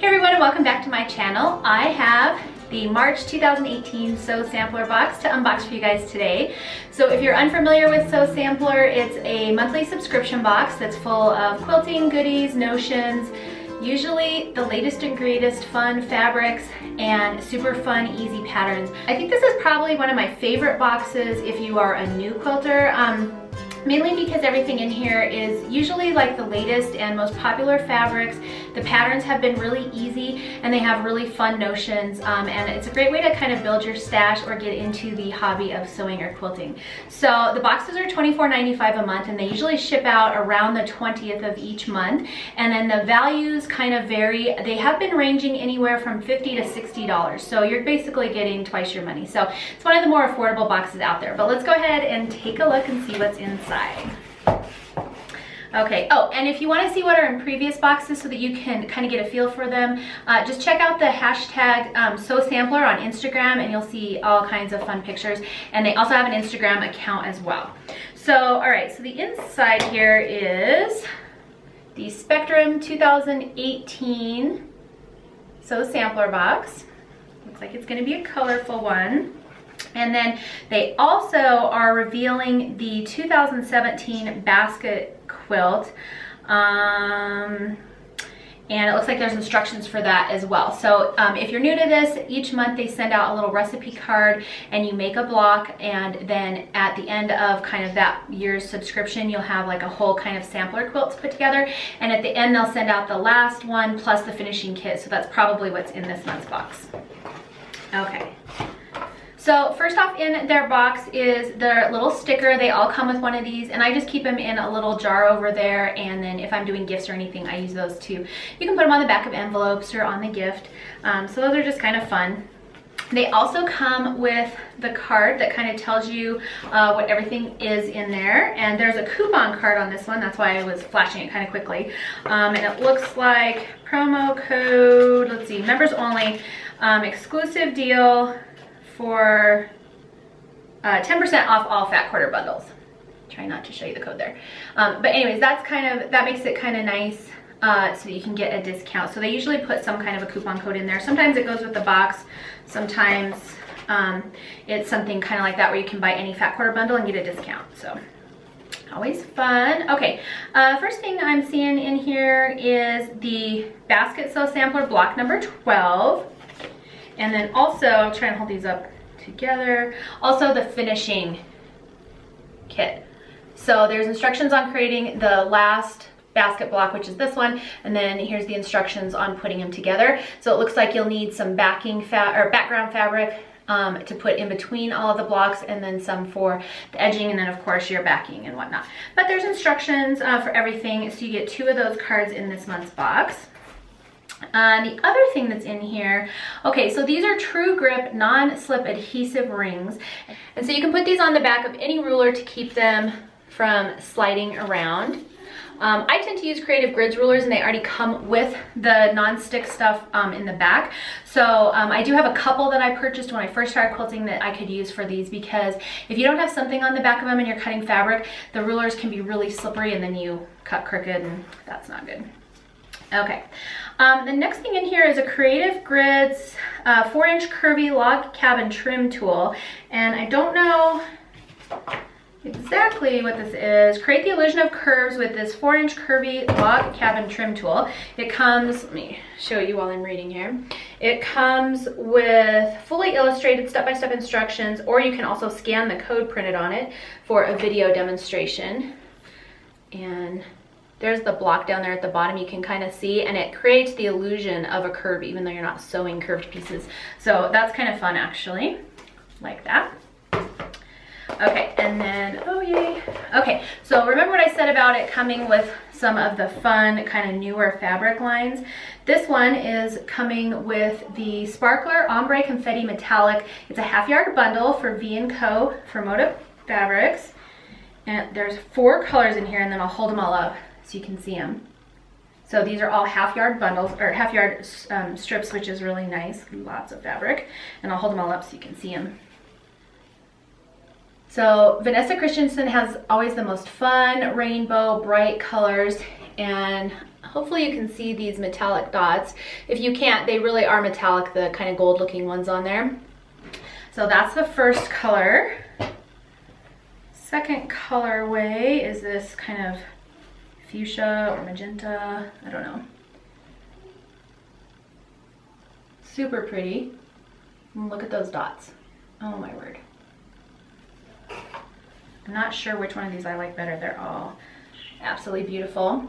Hey everyone, and welcome back to my channel. I have the March 2018 Sew Sampler box to unbox for you guys today. So if you're unfamiliar with Sew Sampler, it's a monthly subscription box that's full of quilting goodies, notions, usually the latest and greatest fun fabrics and super fun, easy patterns. I think this is probably one of my favorite boxes if you are a new quilter. Mainly because everything in here is usually like the latest and most popular fabrics. The patterns have been really easy and they have really fun notions, and it's a great way to kind of build your stash or get into the hobby of sewing or quilting. So the boxes are $24.95 a month and they usually ship out around the 20th of each month, and then the values kind of vary. They have been ranging anywhere from $50 to $60, so you're basically getting twice your money. So it's one of the more affordable boxes out there. But let's go ahead and take a look and see what's inside. Okay, oh, and if you want to see what are in previous boxes so that you can kind of get a feel for them, just check out the hashtag Sew Sampler on Instagram and you'll see all kinds of fun pictures. And they also have an Instagram account as well. So, all right, so the inside here is the Spectrum 2018 Sew Sampler box. Looks like it's going to be a colorful one. And then they also are revealing the 2017 basket quilt. And it looks like there's instructions for that as well. So if you're new to this, each month they send out a little recipe card and you make a block, and then at the end of kind of that year's subscription, you'll have like a whole kind of sampler quilt to put together. And at the end, they'll send out the last one plus the finishing kit. So that's probably what's in this month's box. Okay. So first off in their box is their little sticker. They all come with one of these, and I just keep them in a little jar over there, and then if I'm doing gifts or anything, I use those too. You can put them on the back of envelopes or on the gift. So those are just kind of fun. They also come with the card that kind of tells you what everything is in there, and there's a coupon card on this one. That's why I was flashing it kind of quickly. And it looks like promo code, let's see, members only, exclusive deal for 10% off all fat quarter bundles. Try not to show you the code there. But anyways, that's that makes it kind of nice so that you can get a discount. So they usually put some kind of a coupon code in there. Sometimes it goes with the box. Sometimes it's something kind of like that where you can buy any fat quarter bundle and get a discount. So always fun. Okay, first thing I'm seeing in here is the Basket Sew Sampler block number 12. And then also, I'll try and hold these up together, also the finishing kit. So there's instructions on creating the last basket block, which is this one, and then here's the instructions on putting them together. So it looks like you'll need some background fabric to put in between all of the blocks, and then some for the edging, and then of course your backing and whatnot. But there's instructions for everything, so you get 2 of those cards in this month's box. The other thing that's in here, okay, so these are True Grip non-slip adhesive rings, and so you can put these on the back of any ruler to keep them from sliding around. I tend to use Creative Grids rulers, and they already come with the non-stick stuff in the back. So I do have a couple that I purchased when I first started quilting that I could use for these, because if you don't have something on the back of them and you're cutting fabric, the rulers can be really slippery and then you cut crooked, and that's not good. Okay, the next thing in here is a Creative Grids 4-inch Kirby log cabin trim tool, and I don't know exactly what this is. Create the illusion of curves with this 4-inch Kirby log cabin trim tool. It comes, let me show you while I'm reading here. It comes with fully illustrated step-by-step instructions, or you can also scan the code printed on it for a video demonstration. And there's the block down there at the bottom, you can kind of see, and it creates the illusion of a curve even though you're not sewing curved pieces. So that's kind of fun actually, like that. Okay, and then, oh yay. Okay, so remember what I said about it coming with some of the fun kind of newer fabric lines? This one is coming with the Sparkler Ombre Confetti Metallic. It's a half-yard bundle for V&Co for Moda Fabrics. And there's 4 colors in here, and then I'll hold them all up so you can see them. So these are all half-yard bundles, or half-yard strips, which is really nice. Lots of fabric. And I'll hold them all up so you can see them. So Vanessa Christensen has always the most fun, rainbow, bright colors, and hopefully you can see these metallic dots. If you can't, they really are metallic, the kind of gold looking ones on there. So that's the first color. Second colorway is this kind of fuchsia or magenta, I don't know. Super pretty. And look at those dots. Oh my word. I'm not sure which one of these I like better. They're all absolutely beautiful.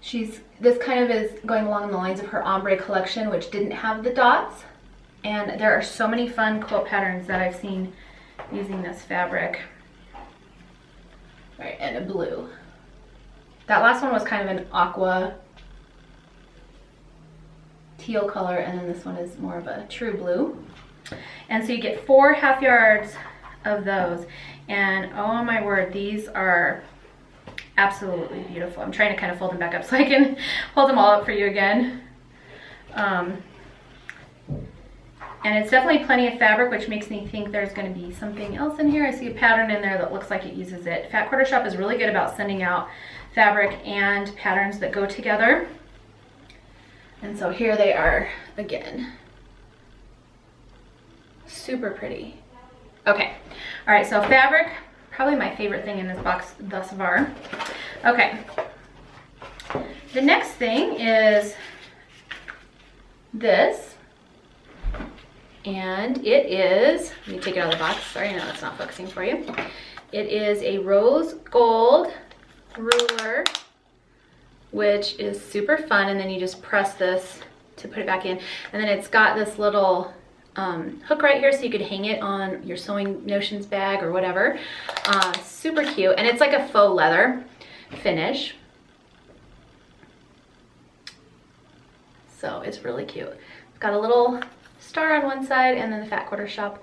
This kind of is going along the lines of her ombre collection, which didn't have the dots. And there are so many fun quilt patterns that I've seen using this fabric. All right, and a blue. That last one was kind of an aqua teal color, and then this one is more of a true blue. And so you get 4 half yards of those, and oh my word, these are absolutely beautiful. I'm trying to kind of fold them back up so I can hold them all up for you again. And it's definitely plenty of fabric, which makes me think there's going to be something else in here. I see a pattern in there that looks like it uses it. Fat Quarter Shop is really good about sending out fabric and patterns that go together. And so here they are again. Super pretty. Okay, all right, so fabric, probably my favorite thing in this box thus far. Okay, the next thing is this, and it is, let me take it out of the box, sorry, no, it's not focusing for you. It is a rose gold ruler, which is super fun, and then you just press this to put it back in, and then it's got this little hook right here so you could hang it on your sewing notions bag or whatever. Super cute, and it's like a faux leather finish, so it's really cute. It's got a little star on one side and then the Fat Quarter Shop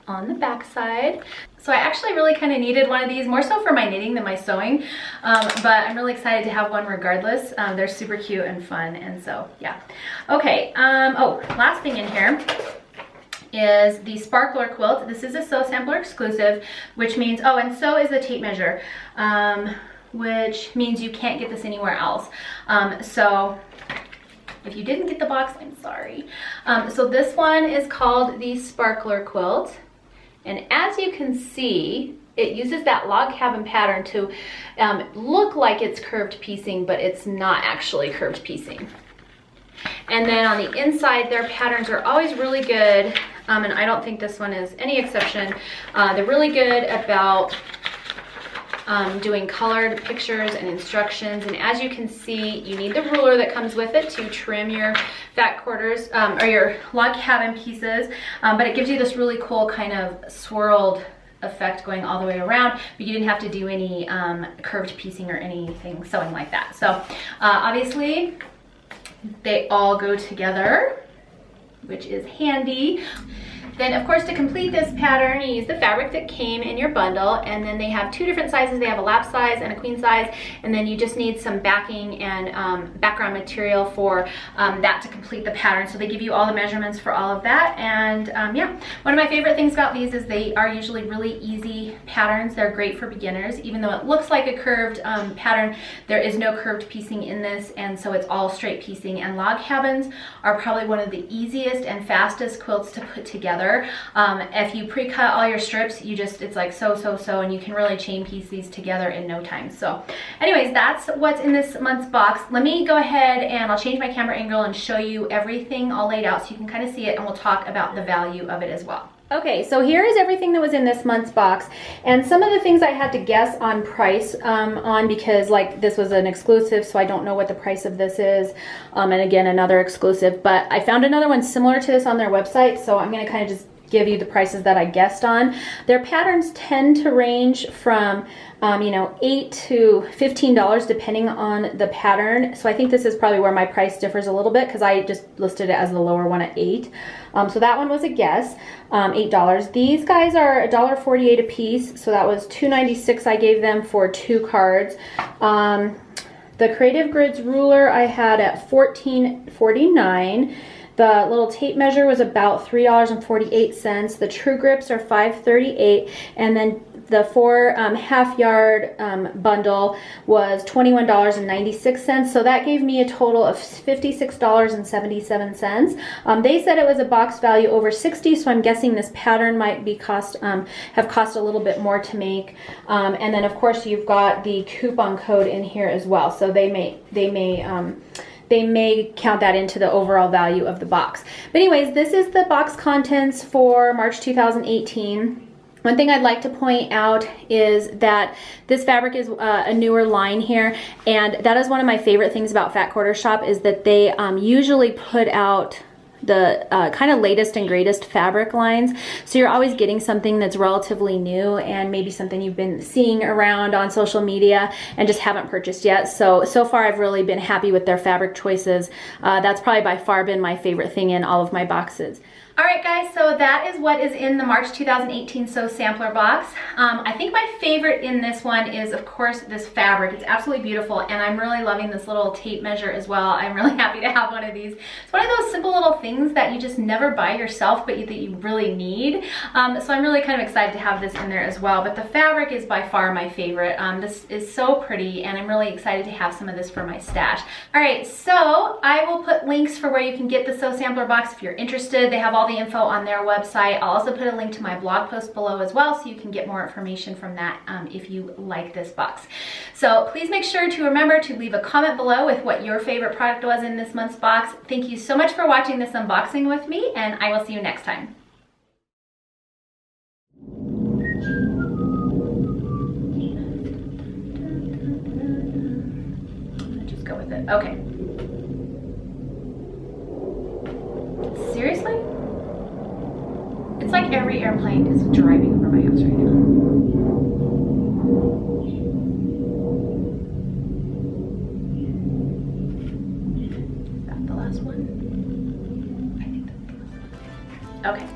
on the back side. So I actually really kind of needed one of these, more so for my knitting than my sewing, but I'm really excited to have one regardless. They're super cute and fun, and so yeah. Okay, oh, last thing in here is the Sparkler quilt. This is a Sew Sampler exclusive, which means, oh, and so is the tape measure, which means you can't get this anywhere else. So if you didn't get the box, I'm sorry. So this one is called the Sparkler quilt, and as you can see, it uses that log cabin pattern to look like it's curved piecing, but it's not actually curved piecing. And then on the inside, their patterns are always really good, and I don't think this one is any exception. They're really good about doing colored pictures and instructions, and as you can see, you need the ruler that comes with it to trim your fat quarters or your log cabin pieces, but it gives you this really cool kind of swirled effect going all the way around, but you didn't have to do any curved piecing or anything sewing like that. So obviously they all go together, which is handy. Then of course, to complete this pattern, you use the fabric that came in your bundle, and then they have 2 different sizes. They have a lap size and a queen size, and then you just need some backing and background material for that to complete the pattern. So they give you all the measurements for all of that, and yeah. One of my favorite things about these is they are usually really easy patterns. They're great for beginners. Even though it looks like a curved pattern, there is no curved piecing in this, and so it's all straight piecing. And log cabins are probably one of the easiest and fastest quilts to put together. If you pre-cut all your strips, it's like so, and you can really chain piece these together in no time. So anyways, that's what's in this month's box. Let me go ahead and I'll change my camera angle and show you everything all laid out so you can kind of see it, and we'll talk about the value of it as well. Okay, so here is everything that was in this month's box, and some of the things I had to guess on price on, because like this was an exclusive, so I don't know what the price of this is, and again, another exclusive, but I found another one similar to this on their website, so I'm going to kind of just give you the prices that I guessed on. Their patterns tend to range from you know, $8 to $15 depending on the pattern. So I think this is probably where my price differs a little bit, because I just listed it as the lower one at $8. So that one was a guess, $8. These guys are $1.48 a piece, so that was $2.96 I gave them for 2 cards. The Creative Grids ruler I had at $14.49. The little tape measure was about $3.48. The True Grips are $5.38, and then the 4 half yard bundle was $21.96. So that gave me a total of $56.77. They said it was a box value over $60, so I'm guessing this pattern might be have cost a little bit more to make. And then of course you've got the coupon code in here as well, so they may count that into the overall value of the box. But anyways, this is the box contents for March 2018. One thing I'd like to point out is that this fabric is a newer line here, and that is one of my favorite things about Fat Quarter Shop, is that they usually put out the kind of latest and greatest fabric lines, so you're always getting something that's relatively new and maybe something you've been seeing around on social media and just haven't purchased yet. So far I've really been happy with their fabric choices. That's probably by far been my favorite thing in all of my boxes. Alright guys, so that is what is in the March 2018 Sew Sampler box. I think my favorite in this one is, of course, this fabric. It's absolutely beautiful, and I'm really loving this little tape measure as well. I'm really happy to have one of these. It's one of those simple little things that you just never buy yourself, but that you really need. So I'm really kind of excited to have this in there as well. But the fabric is by far my favorite. This is so pretty, and I'm really excited to have some of this for my stash. Alright, so I will put links for where you can get the Sew Sampler box if you're interested. They have all the info on their website. I'll also put a link to my blog post below as well, so you can get more information from that if you like this box. So please make sure to remember to leave a comment below with what your favorite product was in this month's box. Thank you so much for watching this unboxing with me, and I will see you next time. Just go with it. Okay. Seriously? It's like every airplane is driving over my house right now. Is that the last one? I think that's the last one. Okay.